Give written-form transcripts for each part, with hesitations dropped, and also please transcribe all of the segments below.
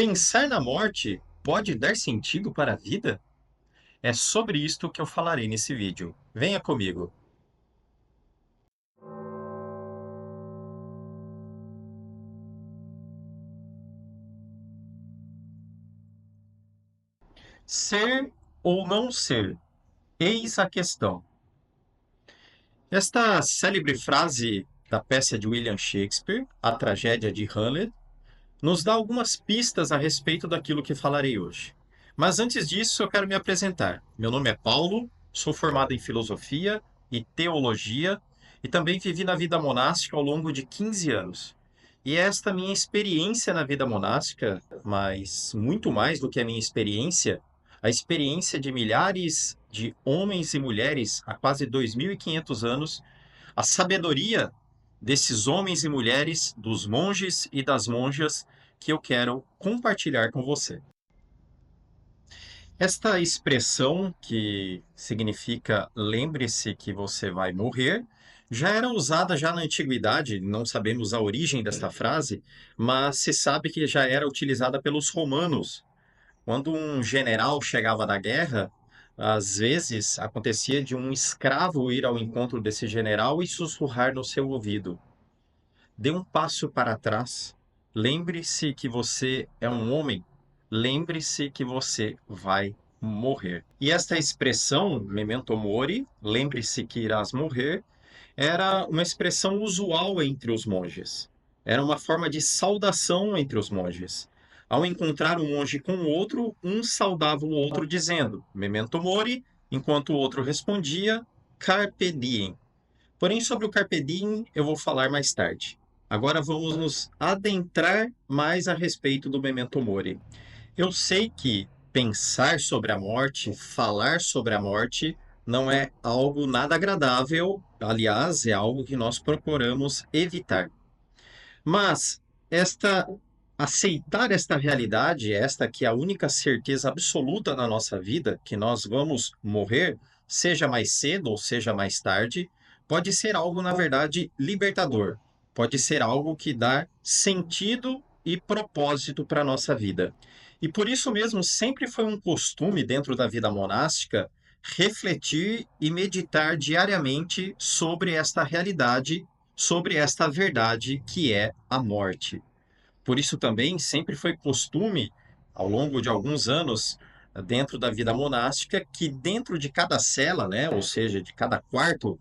Pensar na morte pode dar sentido para a vida? É sobre isto que eu falarei nesse vídeo. Venha comigo. Ser ou não ser? Eis a questão. Esta célebre frase da peça de William Shakespeare, A Tragédia de Hamlet, nos dá algumas pistas a respeito daquilo que falarei hoje. Mas antes disso, eu quero me apresentar. Meu nome é Paulo, sou formado em filosofia e teologia e também vivi na vida monástica ao longo de 15 anos. E esta minha experiência na vida monástica, mas muito mais do que a minha experiência, a experiência de milhares de homens e mulheres há quase 2.500 anos, a sabedoria desses homens e mulheres, dos monges e das monjas, que eu quero compartilhar com você. Esta expressão, que significa lembre-se que você vai morrer, já era usada já na antiguidade, não sabemos a origem desta frase, mas se sabe que já era utilizada pelos romanos. Quando um general chegava da guerra, às vezes acontecia de um escravo ir ao encontro desse general e sussurrar no seu ouvido: dê um passo para trás. Lembre-se que você é um homem. Lembre-se que você vai morrer. E esta expressão, memento mori, lembre-se que irás morrer, era uma expressão usual entre os monges. Era uma forma de saudação entre os monges. Ao encontrar um monge com o outro, um saudava o outro dizendo memento mori, enquanto o outro respondia carpe diem. Porém, sobre o Carpe Diem eu vou falar mais tarde. Agora vamos nos adentrar mais a respeito do Memento Mori. Eu sei que pensar sobre a morte, falar sobre a morte, não é algo nada agradável, aliás, é algo que nós procuramos evitar. Mas esta aceitar esta realidade, esta que é a única certeza absoluta na nossa vida, que nós vamos morrer, seja mais cedo ou seja mais tarde, pode ser algo, na verdade, libertador. Pode ser algo que dá sentido e propósito para a nossa vida. E por isso mesmo, sempre foi um costume dentro da vida monástica refletir e meditar diariamente sobre esta realidade, sobre esta verdade que é a morte. Por isso também sempre foi costume, ao longo de alguns anos, dentro da vida monástica, que dentro de cada cela, né, ou seja, de cada quarto,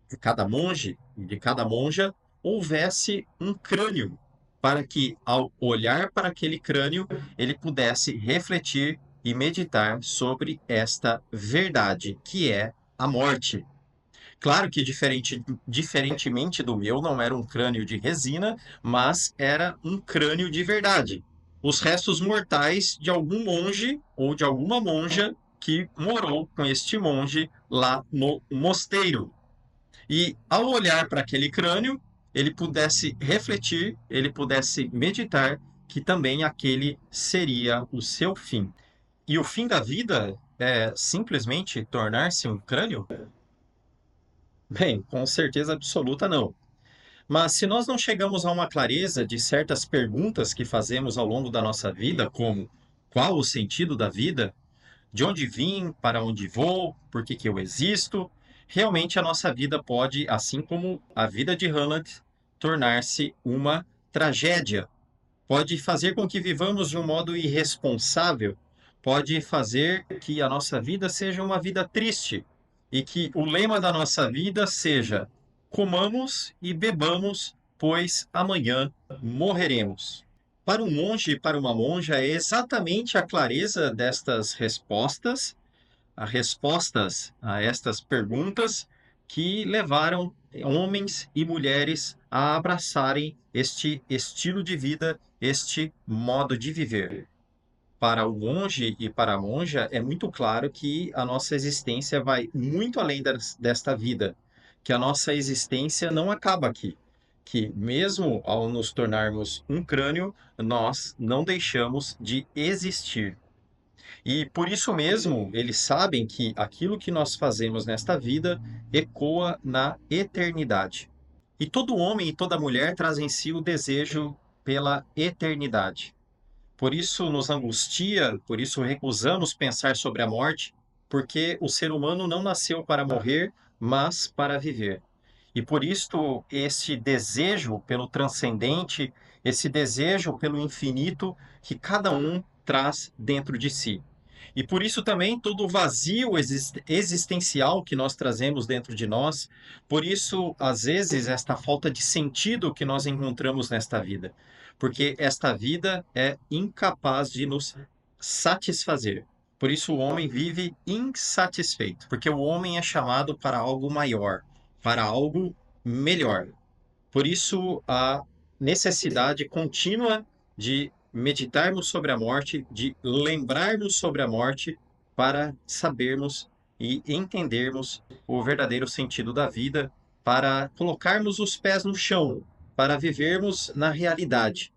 de cada monge e de cada monja, houvesse um crânio, para que, ao olhar para aquele crânio, ele pudesse refletir e meditar sobre esta verdade, que é a morte. Claro que diferentemente do meu, não era um crânio de resina, mas era um crânio de verdade. Os restos mortais de algum monge ou de alguma monja que morou com este monge lá no mosteiro. E ao olhar para aquele crânio, ele pudesse refletir, ele pudesse meditar que também aquele seria o seu fim. E o fim da vida é simplesmente tornar-se um crânio? Bem, com certeza absoluta não. Mas se nós não chegamos a uma clareza de certas perguntas que fazemos ao longo da nossa vida, como qual o sentido da vida, de onde vim, para onde vou, por que que eu existo, realmente a nossa vida pode, assim como a vida de Hamlet, tornar-se uma tragédia. Pode fazer com que vivamos de um modo irresponsável, pode fazer que a nossa vida seja uma vida triste e que o lema da nossa vida seja: comamos e bebamos, pois amanhã morreremos. Para um monge e para uma monja é exatamente a clareza destas respostas, as respostas a estas perguntas que levaram homens e mulheres a abraçarem este estilo de vida, este modo de viver. Para o monge e para a monja, é muito claro que a nossa existência vai muito além desta vida, que a nossa existência não acaba aqui, que mesmo ao nos tornarmos um crânio, nós não deixamos de existir. E por isso mesmo, eles sabem que aquilo que nós fazemos nesta vida ecoa na eternidade. E todo homem e toda mulher trazem em si o desejo pela eternidade. Por isso nos angustia, por isso recusamos pensar sobre a morte, porque o ser humano não nasceu para morrer, mas para viver. E por isto esse desejo pelo transcendente, esse desejo pelo infinito que cada um traz dentro de si. E por isso também todo o vazio existencial que nós trazemos dentro de nós, por isso, às vezes, esta falta de sentido que nós encontramos nesta vida. Porque esta vida é incapaz de nos satisfazer. Por isso, o homem vive insatisfeito, porque o homem é chamado para algo maior, para algo melhor. Por isso, a necessidade contínua de meditarmos sobre a morte, de lembrarmos sobre a morte, para sabermos e entendermos o verdadeiro sentido da vida, para colocarmos os pés no chão, para vivermos na realidade.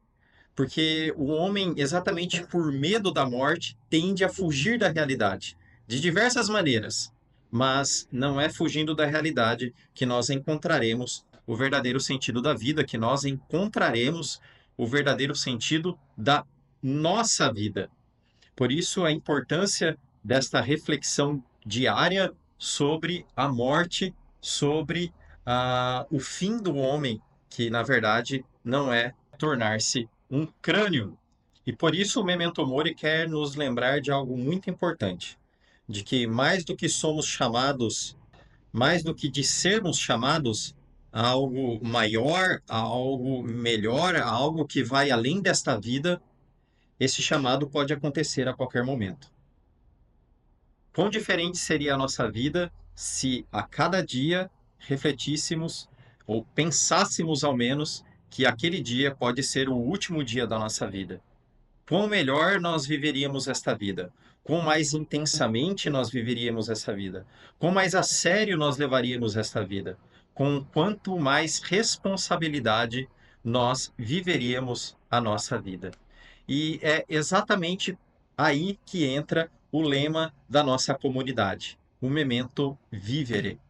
Porque o homem, exatamente por medo da morte, tende a fugir da realidade, de diversas maneiras. Mas não é fugindo da realidade que nós encontraremos o verdadeiro sentido da vida, que nós encontraremos o verdadeiro sentido da nossa vida. Por isso, a importância desta reflexão diária sobre a morte, sobre o fim do homem, que na verdade não é tornar-se um crânio. E por isso o Memento Mori quer nos lembrar de algo muito importante, de que mais do que somos chamados, mais do que de sermos chamados a algo maior, a algo melhor, a algo que vai além desta vida, esse chamado pode acontecer a qualquer momento. Quão diferente seria a nossa vida se a cada dia refletíssemos ou pensássemos ao menos que aquele dia pode ser o último dia da nossa vida. Quão melhor nós viveríamos esta vida, quão mais intensamente nós viveríamos essa vida, quão mais a sério nós levaríamos esta vida, com quanto mais responsabilidade nós viveríamos a nossa vida. E é exatamente aí que entra o lema da nossa comunidade, o Memento Vivere,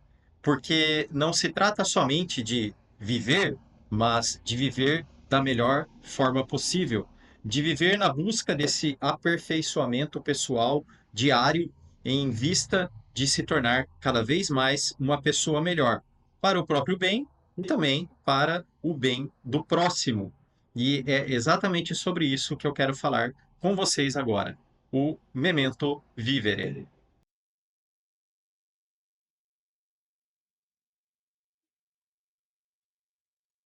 porque não se trata somente de viver, mas de viver da melhor forma possível, de viver na busca desse aperfeiçoamento pessoal diário em vista de se tornar cada vez mais uma pessoa melhor, para o próprio bem e também para o bem do próximo. E é exatamente sobre isso que eu quero falar com vocês agora, o Memento Vivere.